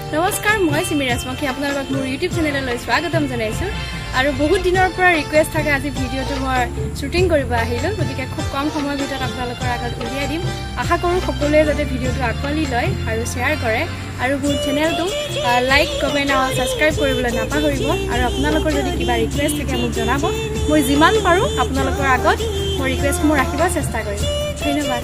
নমস্কাৰ মই সিমি ৰাজমাখী আপোনালোকক মোৰ ইউটিউব চেনেললৈ স্বাগতম জনাইছো আৰু বহুত দিনৰ পৰা ৰিকুৱেষ্ট থাকে আজি ভিডিঅটো মই শুটিং কৰিব আহিলো গতিকে খুব কম সময়ৰ ভিতৰত আপোনালোকৰ আগত উলিয়াই দিম আশা কৰোঁ সকলোৱে যাতে ভিডিঅটো আকোৱালি লয় আৰু শ্বেয়াৰ কৰে আৰু মোৰ চেনেলটো লাইক কমেন্ট আৰু সাবস্ক্ৰাইব কৰিবলৈ নাপাহৰিব আৰু আপোনালোকৰ যদি কিবা ৰিকুৱেষ্ট থাকে মোক জনাব মই যিমান পাৰো আপোনালোকৰ আগত মই ৰিকুৱেষ্ট মোৰ ৰাখিব চেষ্টা কৰিম ধন্যবাদ